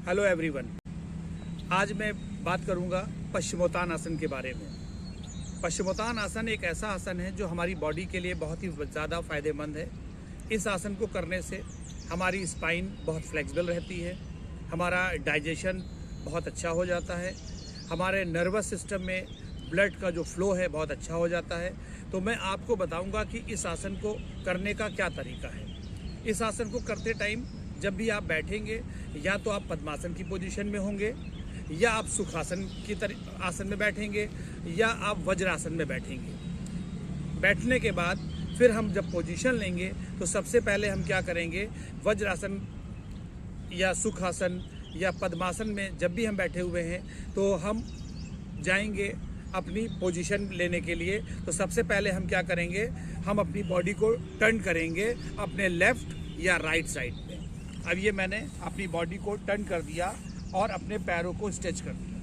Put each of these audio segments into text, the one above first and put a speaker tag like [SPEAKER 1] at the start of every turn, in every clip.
[SPEAKER 1] Hello everyone. आज मैं बात करूंगा पश्चिमोत्तान आसन के बारे में। पश्चिमोत्तान आसन एक ऐसा आसन है जो हमारी बॉडी के लिए बहुत ही ज़्यादा फायदेमंद है। इस आसन को करने से हमारी स्पाइन बहुत फ्लेक्सिबल रहती है, हमारा डाइजेशन बहुत अच्छा हो जाता है, हमारे नर्वस सिस्टम में ब्लड का जो फ्लो है बहुत अच्छा हो जाता है। तो मैं आपको बताऊंगा कि इस आसन को करने का क्या तरीका है। इस आसन को करते टाइम जब भी आप बैठेंगे, या तो आप पद्मासन की पोजीशन में होंगे, या आप सुखासन की आसन में बैठेंगे, या आप वज्रासन में बैठेंगे। बैठने के बाद फिर हम जब पोजीशन लेंगे तो सबसे पहले हम क्या करेंगे, वज्रासन या सुखासन या पद्मासन में जब भी हम बैठे हुए हैं तो हम जाएंगे अपनी पोजीशन लेने के लिए। तो सबसे पहले हम क्या करेंगे, हम अपनी बॉडी को टर्न करेंगे अपने लेफ्ट या राइट साइड में। अब ये मैंने अपनी बॉडी को टर्न कर दिया और अपने पैरों को स्ट्रेच कर दिया।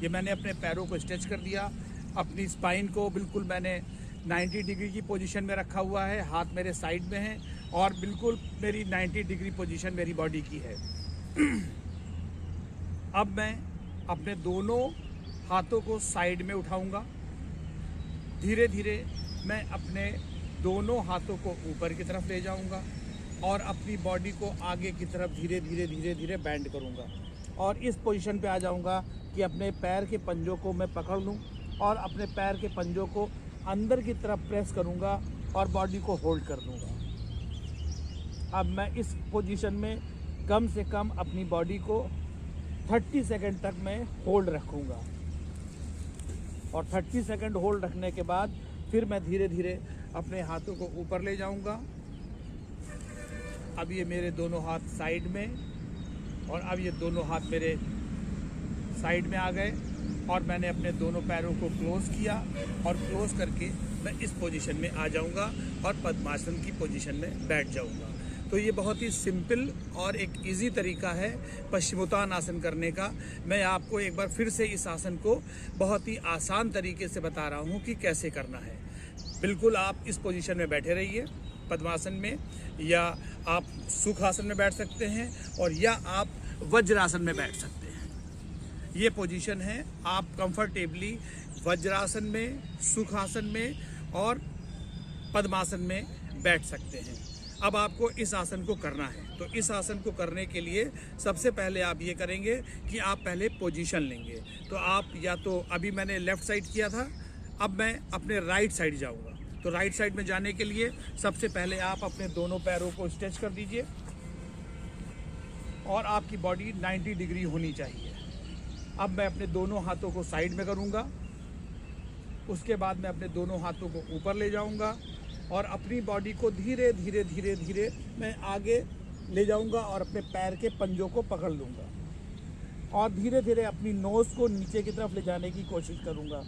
[SPEAKER 1] ये मैंने अपने पैरों को स्ट्रेच कर दिया। अपनी स्पाइन को बिल्कुल मैंने 90 डिग्री की पोजीशन में रखा हुआ है, हाथ मेरे साइड में है और बिल्कुल मेरी 90 डिग्री पोजीशन मेरी बॉडी की है। अब मैं अपने दोनों हाथों को साइड में उठाऊंगा। धीरे धीरे मैं अपने दोनों हाथों को ऊपर की तरफ ले जाऊंगा और अपनी बॉडी को आगे की तरफ धीरे धीरे बैंड करूंगा और इस पोजीशन पे आ जाऊंगा कि अपने पैर के पंजों को मैं पकड़ लूं और अपने पैर के पंजों को अंदर की तरफ प्रेस करूंगा और बॉडी को होल्ड कर दूंगा। अब मैं इस पोजीशन में कम से कम अपनी बॉडी को 30 सेकंड तक मैं होल्ड रखूंगा और 30 सेकंड होल्ड रखने के बाद फिर मैं धीरे धीरे अपने हाथों को ऊपर ले जाऊंगा। अब ये मेरे दोनों हाथ साइड में और अब ये दोनों हाथ मेरे साइड में आ गए और मैंने अपने दोनों पैरों को क्लोज किया और क्लोज करके मैं इस पोजीशन में आ जाऊंगा और पद्मासन की पोजीशन में बैठ जाऊंगा। तो ये बहुत ही सिंपल और एक इजी तरीका है पश्चिमोत्तान आसन करने का। मैं आपको एक बार फिर से इस आसन को बहुत ही आसान तरीके से बता रहा हूँ कि कैसे करना है। बिल्कुल आप इस पोजीशन में बैठे रहिए पद्मासन में, या आप सुखासन में बैठ सकते हैं और या आप वज्रासन में बैठ सकते हैं। ये पोजीशन है, आप कंफर्टेबली वज्रासन में, सुखासन में और पद्मासन में बैठ सकते हैं। अब आपको इस आसन को करना है। तो इस आसन को करने के लिए सबसे पहले आप ये करेंगे कि आप पहले पोजीशन लेंगे। तो आप या तो अभी मैंने लेफ़्ट साइड किया था, अब मैं अपने राइट साइड जाऊंगा। तो राइट साइड में जाने के लिए सबसे पहले आप अपने दोनों पैरों को स्ट्रेच कर दीजिए और आपकी बॉडी 90 डिग्री होनी चाहिए। अब मैं अपने दोनों हाथों को साइड में करूंगा। उसके बाद मैं अपने दोनों हाथों को ऊपर ले जाऊंगा और अपनी बॉडी को धीरे धीरे मैं आगे ले जाऊंगा और अपने पैर के पंजों को पकड़ लूँगा और धीरे धीरे अपनी नोज़ को नीचे की तरफ ले जाने की कोशिश करूँगा।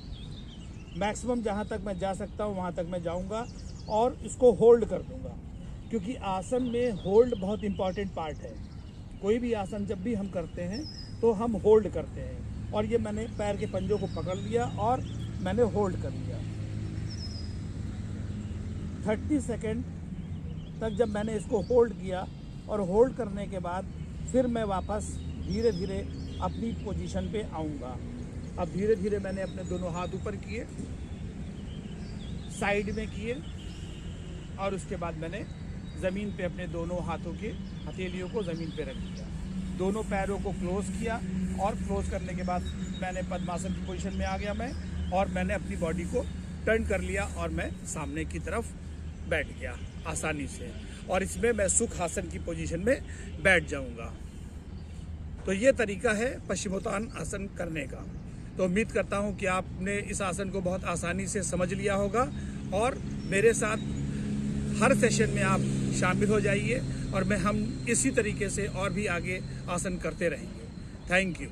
[SPEAKER 1] मैक्सिमम जहाँ तक मैं जा सकता हूँ वहाँ तक मैं जाऊँगा और इसको होल्ड कर दूँगा, क्योंकि आसन में होल्ड बहुत इम्पॉर्टेंट पार्ट है। कोई भी आसन जब भी हम करते हैं तो हम होल्ड करते हैं और ये मैंने पैर के पंजों को पकड़ लिया और मैंने होल्ड कर लिया। 30 सेकेंड तक जब मैंने इसको होल्ड किया और होल्ड करने के बाद फिर मैं वापस धीरे धीरे अपनी पोजीशन पे आऊँगा। अब धीरे धीरे मैंने अपने दोनों हाथ ऊपर किए, साइड में किए और उसके बाद मैंने ज़मीन पे अपने दोनों हाथों के हथेलियों को ज़मीन पे रख दिया। दोनों पैरों को क्लोज़ किया और क्लोज़ करने के बाद मैंने पद्मासन की पोजीशन में आ गया मैं, और मैंने अपनी बॉडी को टर्न कर लिया और मैं सामने की तरफ बैठ गया आसानी से। और इसमें मैं सुखासन की पोजीशन में बैठ जाऊंगा। तो ये तरीका है पश्चिमोत्तान आसन करने का। तो उम्मीद करता हूँ कि आपने इस आसन को बहुत आसानी से समझ लिया होगा और मेरे साथ हर सेशन में आप शामिल हो जाइए और हम इसी तरीके से और भी आगे आसन करते रहेंगे। Thank you.